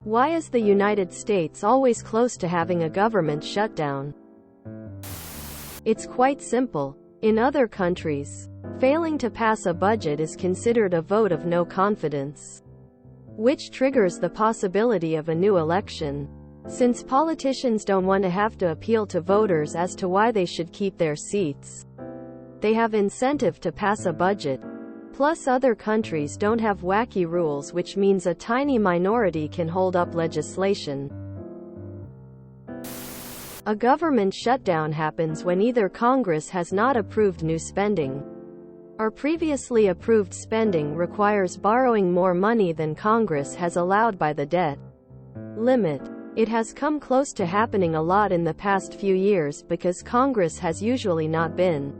Why is the United States always close to having a government shutdown? It's quite simple. In other countries, failing to pass a budget is considered a vote of no confidence, which triggers the possibility of a new election. Since politicians don't want to have to appeal to voters as to why they should keep their seats, they have incentive to pass a budget. Plus, other countries don't have wacky rules, which means a tiny minority can hold up legislation. A government shutdown happens when either Congress has not approved new spending, or previously approved spending requires borrowing more money than Congress has allowed by the debt limit. It has come close to happening a lot in the past few years because Congress has usually not been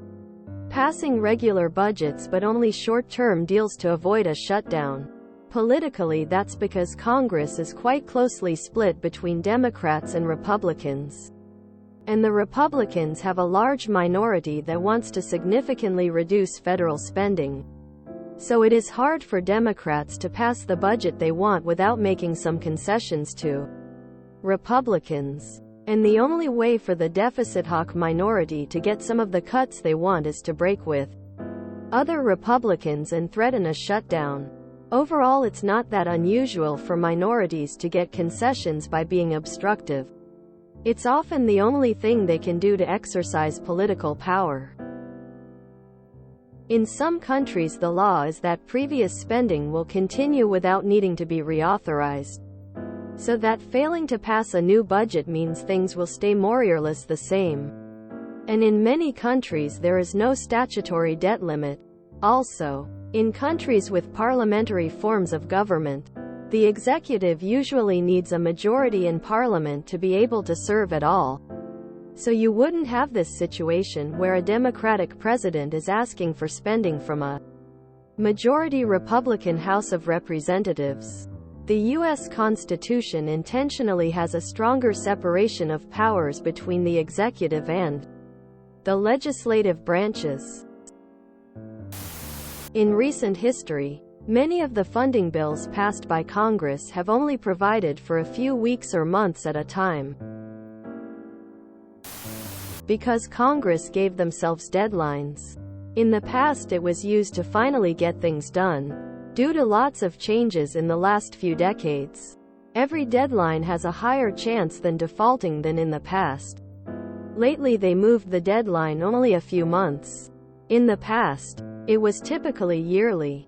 passing regular budgets but only short-term deals to avoid a shutdown. Politically, that's because Congress is quite closely split between Democrats and Republicans, and the Republicans have a large minority that wants to significantly reduce federal spending. So it is hard for Democrats to pass the budget they want without making some concessions to Republicans. And the only way for the deficit hawk minority to get some of the cuts they want is to break with other Republicans and threaten a shutdown. Overall, it's not that unusual for minorities to get concessions by being obstructive. It's often the only thing they can do to exercise political power. In some countries, the law is that previous spending will continue without needing to be reauthorized, so that failing to pass a new budget means things will stay more or less the same. And in many countries there is no statutory debt limit. Also, in countries with parliamentary forms of government, the executive usually needs a majority in parliament to be able to serve at all. So you wouldn't have this situation where a Democratic president is asking for spending from a majority Republican House of Representatives. The U.S. Constitution intentionally has a stronger separation of powers between the executive and the legislative branches. In recent history, many of the funding bills passed by Congress have only provided for a few weeks or months at a time, because Congress gave themselves deadlines. In the past, it was used to finally get things done. Due to lots of changes in the last few decades, every deadline has a higher chance than defaulting than in the past. Lately, they moved the deadline only a few months. In the past, it was typically yearly.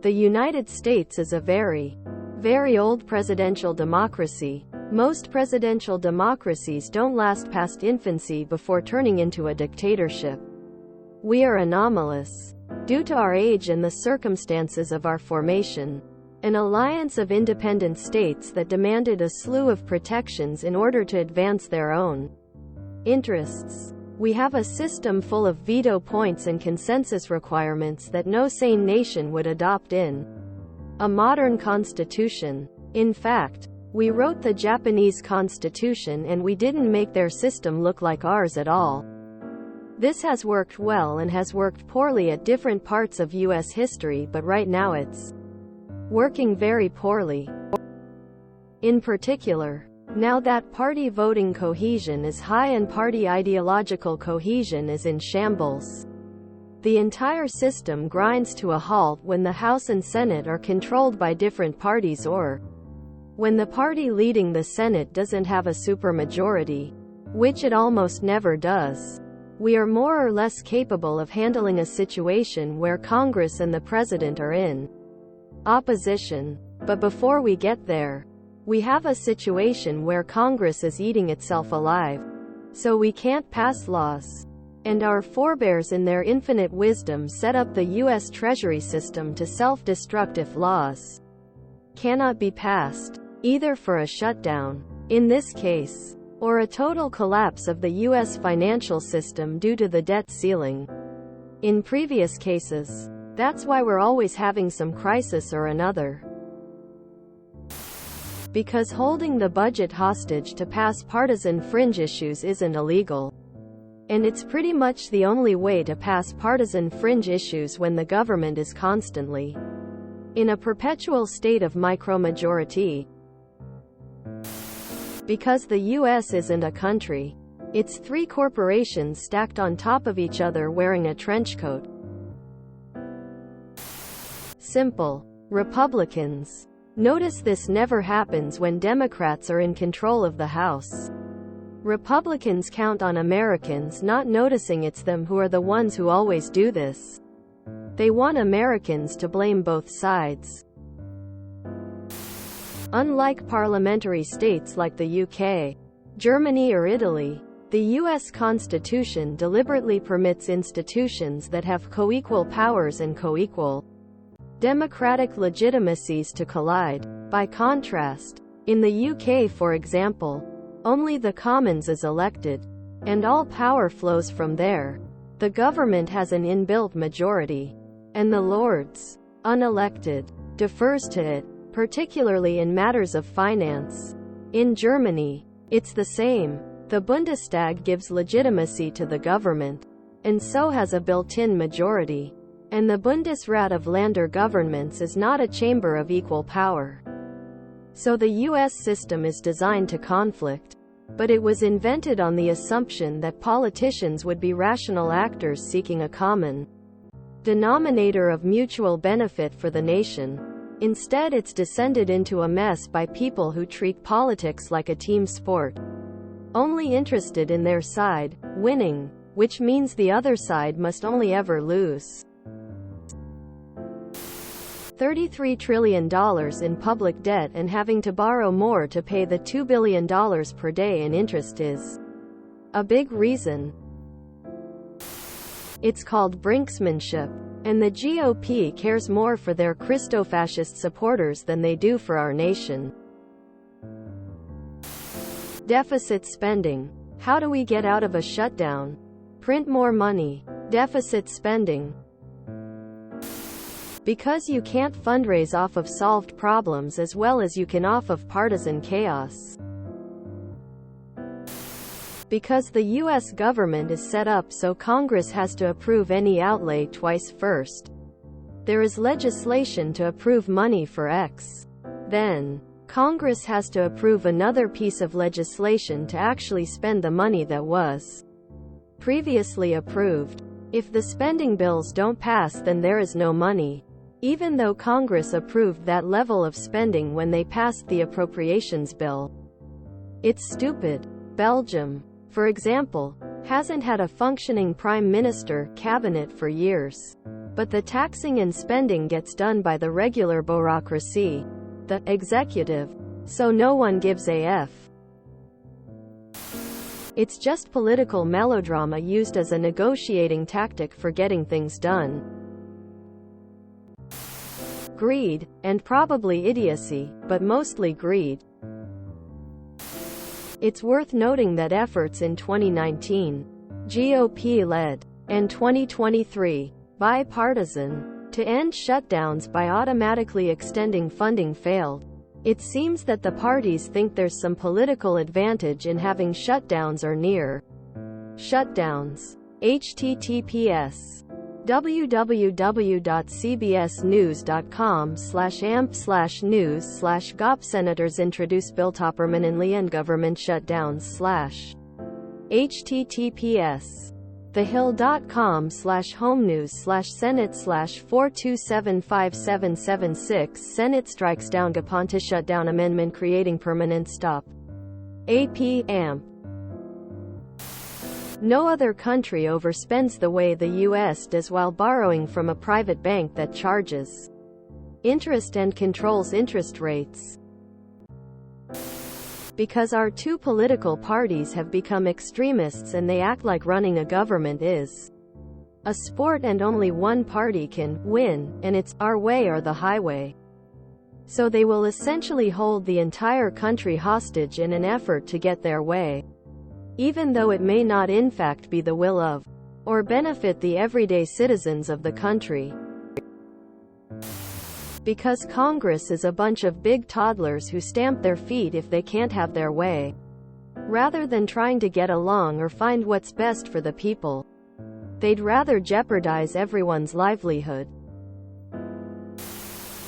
The United States is a very, very old presidential democracy. Most presidential democracies don't last past infancy before turning into a dictatorship. We are anomalous due to our age and the circumstances of our formation. An alliance of independent states that demanded a slew of protections in order to advance their own interests. We have a system full of veto points and consensus requirements that no sane nation would adopt in a modern constitution. In fact, we wrote the Japanese constitution and we didn't make their system look like ours at all. This has worked well and has worked poorly at different parts of U.S. history, but right now it's working very poorly. In particular, now that party voting cohesion is high and party ideological cohesion is in shambles, the entire system grinds to a halt when the House and Senate are controlled by different parties, or when the party leading the Senate doesn't have a supermajority, which it almost never does. We are more or less capable of handling a situation where Congress and the President are in opposition. But before we get there, we have a situation where Congress is eating itself alive. So we can't pass laws. And our forebears in their infinite wisdom set up the U.S. Treasury system to self-destruct if laws cannot be passed, either for a shutdown, in this case, or a total collapse of the U.S. financial system due to the debt ceiling, in previous cases. That's why we're always having some crisis or another. Because holding the budget hostage to pass partisan fringe issues isn't illegal. And it's pretty much the only way to pass partisan fringe issues when the government is constantly in a perpetual state of micromajority. Because the US isn't a country. It's three corporations stacked on top of each other wearing a trench coat. Simple. Republicans. Notice this never happens when Democrats are in control of the House. Republicans count on Americans not noticing it's them who are the ones who always do this. They want Americans to blame both sides. Unlike parliamentary states like the UK, Germany or Italy, the US Constitution deliberately permits institutions that have co-equal powers and co-equal democratic legitimacies to collide. By contrast, in the UK, for example, only the Commons is elected, and all power flows from there. The government has an inbuilt majority, and the Lords, unelected, defers to it, particularly in matters of finance. In Germany, it's the same. The Bundestag gives legitimacy to the government, and so has a built-in majority. And the Bundesrat of Länder governments is not a chamber of equal power. So the US system is designed to conflict. But it was invented on the assumption that politicians would be rational actors seeking a common denominator of mutual benefit for the nation. Instead, it's descended into a mess by people who treat politics like a team sport, only interested in their side winning, which means the other side must only ever lose. $33 trillion in public debt and having to borrow more to pay the $2 billion per day in interest is a big reason. It's called brinksmanship, and the GOP cares more for their Christofascist supporters than they do for our nation. Deficit spending. How do we get out of a shutdown? Print more money. Deficit spending. Because you can't fundraise off of solved problems as well as you can off of partisan chaos. Because the US government is set up so Congress has to approve any outlay twice first. There is legislation to approve money for X. Then, Congress has to approve another piece of legislation to actually spend the money that was previously approved. If the spending bills don't pass, then there is no money. Even though Congress approved that level of spending when they passed the appropriations bill. It's stupid. Belgium, for example, hasn't had a functioning prime minister cabinet for years. But the taxing and spending gets done by the regular bureaucracy, the executive. So no one gives a F. It's just political melodrama used as a negotiating tactic for getting things done. Greed, and probably idiocy, but mostly greed. It's worth noting that efforts in 2019, GOP-led, and 2023, bipartisan, to end shutdowns by automatically extending funding failed. It seems that the parties think there's some political advantage in having shutdowns or near shutdowns. https www.cbsnews.com/amp/news/gop Senators introduce bill permanently end government shutdowns https thehill.com/homenews/senate/4275776 Senate strikes down Gaponta shutdown amendment creating permanent stop. AP/AMP. No other country overspends the way the US does while borrowing from a private bank that charges interest and controls interest rates. Because our two political parties have become extremists and they act like running a government is a sport and only one party can win, and it's our way or the highway. So they will essentially hold the entire country hostage in an effort to get their way, even though it may not in fact be the will of, or benefit the everyday citizens of the country. Because Congress is a bunch of big toddlers who stamp their feet if they can't have their way, rather than trying to get along or find what's best for the people. They'd rather jeopardize everyone's livelihood.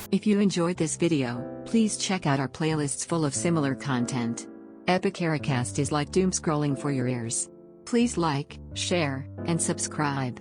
If you enjoyed this video, please check out our playlists full of similar content. Epicaricast is like doom scrolling for your ears. Please like, share, and subscribe.